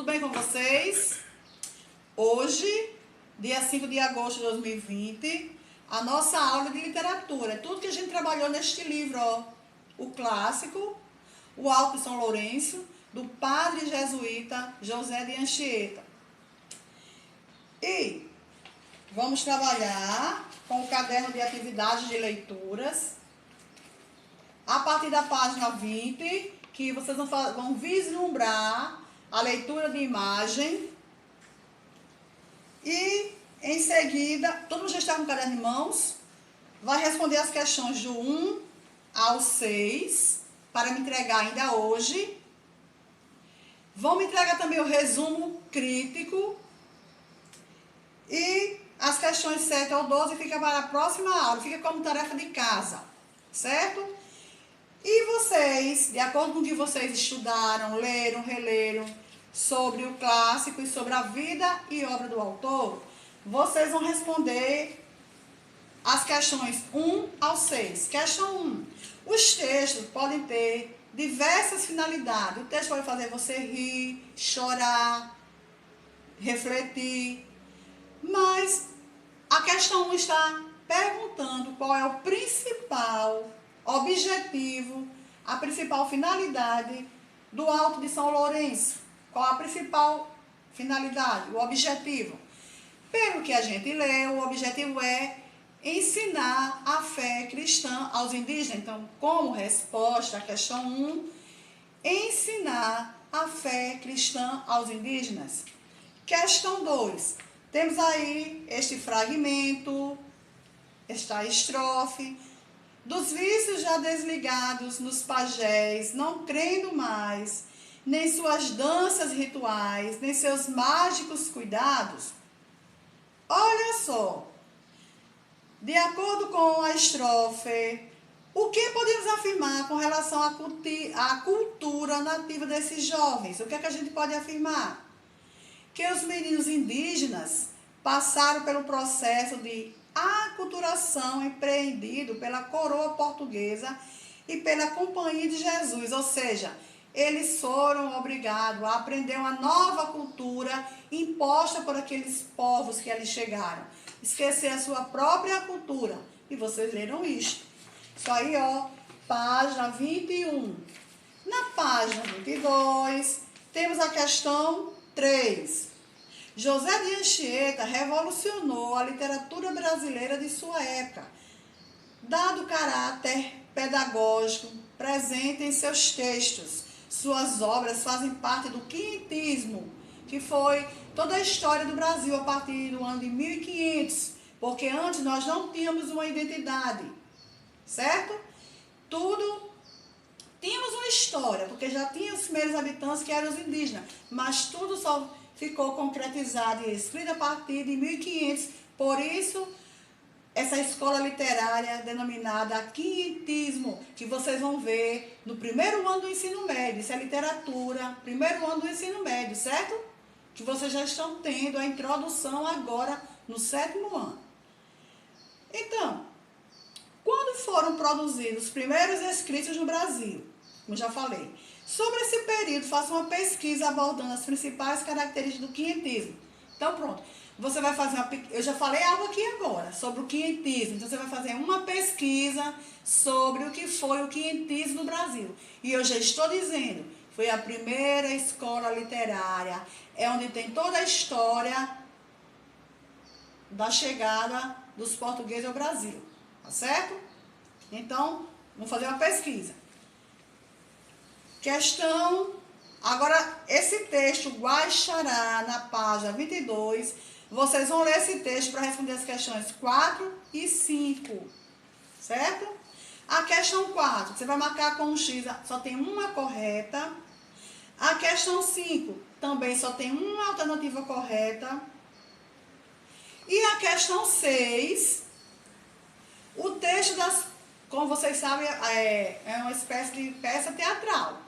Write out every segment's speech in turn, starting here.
Tudo bem com vocês? Hoje, dia 5 de agosto de 2020, a nossa aula de literatura. Tudo que a gente trabalhou neste livro, ó. O clássico, o Alto de São Lourenço, do padre jesuíta José de Anchieta. E vamos trabalhar com o caderno de atividades de leituras, a partir da página 20, que vocês vão vislumbrar a leitura de imagem. E, em seguida, todo mundo já está com o caderno em mãos, vai responder as questões do 1 ao 6, para me entregar ainda hoje. Vão me entregar também o resumo crítico. E as questões 7 ao 12 fica para a próxima aula, fica como tarefa de casa, certo? E vocês, de acordo com o que vocês estudaram, leram, releram sobre o clássico e sobre a vida e obra do autor, vocês vão responder as questões 1 ao 6. Questão 1. Os textos podem ter diversas finalidades. O texto pode fazer você rir, chorar, refletir. Mas a questão 1 está perguntando qual é o principal objetivo, a principal finalidade do Alto de São Lourenço. Qual a principal finalidade, o objetivo? Pelo que a gente leu, o objetivo é ensinar a fé cristã aos indígenas. Então, como resposta à questão 1, ensinar a fé cristã aos indígenas. Questão 2, temos aí este fragmento, esta estrofe. Dos vícios já desligados nos pajés, não crendo mais, nem suas danças rituais, nem seus mágicos cuidados. Olha só, de acordo com a estrofe, o que podemos afirmar com relação à cultura nativa desses jovens? O que é que a gente pode afirmar? Que os meninos indígenas passaram pelo processo de aculturação empreendido pela coroa portuguesa e pela Companhia de Jesus, ou seja, eles foram obrigados a aprender uma nova cultura imposta por aqueles povos que ali chegaram, esquecer a sua própria cultura. E vocês leram isto. Isso aí, ó, página 21. Na página 22, temos a questão 3. José de Anchieta revolucionou a literatura brasileira de sua época, dado o caráter pedagógico presente em seus textos. Suas obras fazem parte do quinhentismo, que foi toda a história do Brasil a partir do ano de 1500, porque antes nós não tínhamos uma identidade, certo? Tudo tínhamos uma história, porque já tinha os primeiros habitantes que eram os indígenas, mas tudo só ficou concretizado e escrito a partir de 1500, por isso essa escola literária denominada quinhentismo, que vocês vão ver no primeiro ano do ensino médio. Isso é literatura, primeiro ano do ensino médio, certo? Que vocês já estão tendo a introdução agora no 7º ano. Então, quando foram produzidos os primeiros escritos no Brasil? Como já falei. Sobre esse período, faça uma pesquisa abordando as principais características do quinhentismo. Então, pronto. Você vai fazer eu já falei algo aqui agora sobre o quinhentismo. Então, você vai fazer uma pesquisa sobre o que foi o quinhentismo no Brasil. E eu já estou dizendo, foi a primeira escola literária, é onde tem toda a história da chegada dos portugueses ao Brasil. Tá certo? Então, vamos fazer uma pesquisa. Questão, agora esse texto, Guaxará, na página 22, vocês vão ler esse texto para responder as questões 4 e 5, certo? A questão 4, você vai marcar com um X, só tem uma correta. A questão 5, também só tem uma alternativa correta. E a questão 6, o texto como vocês sabem, é uma espécie de peça teatral.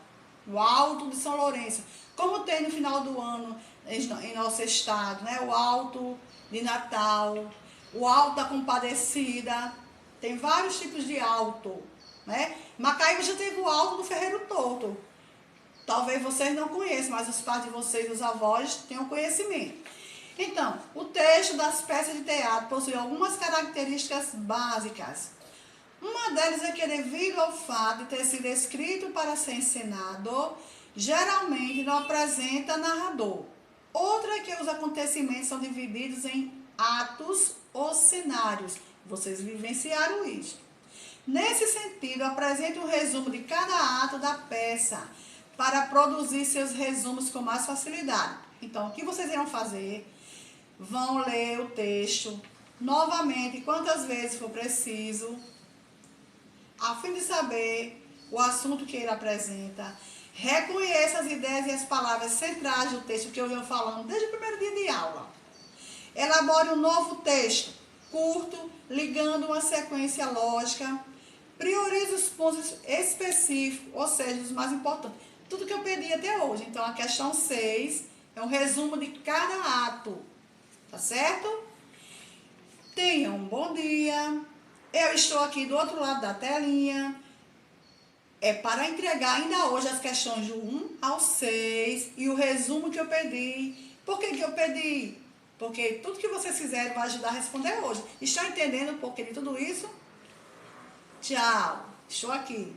O Alto de São Lourenço, como tem no final do ano em nosso estado, né? O Alto de Natal, o Alto da Compadecida, tem vários tipos de alto, né? Macaíba já teve o Alto do Ferreiro Torto, Talvez vocês não conheçam, mas os pais de vocês, os avós, tenham conhecimento. Então, o texto das peças de teatro possui algumas características básicas. Uma delas é que, devido ao fato de ter sido escrito para ser encenado, geralmente não apresenta narrador. Outra é que os acontecimentos são divididos em atos ou cenários. Vocês vivenciaram isso. Nesse sentido, apresente um resumo de cada ato da peça para produzir seus resumos com mais facilidade. Então, o que vocês irão fazer? Vão ler o texto novamente, quantas vezes for preciso, a fim de saber o assunto que ele apresenta. Reconheça as ideias e as palavras centrais do texto que eu venho falando desde o primeiro dia de aula. Elabore um novo texto, curto, ligando uma sequência lógica. Priorize os pontos específicos, ou seja, os mais importantes. Tudo que eu pedi até hoje. Então, a questão 6 é um resumo de cada ato. Tá certo? Tenham um bom dia. Eu estou aqui do outro lado da telinha. É para entregar ainda hoje as questões do 1 ao 6 e o resumo que eu pedi. Por que eu pedi? Porque tudo que vocês fizerem vai ajudar a responder hoje. Estão entendendo o porquê de tudo isso? Tchau. Estou aqui.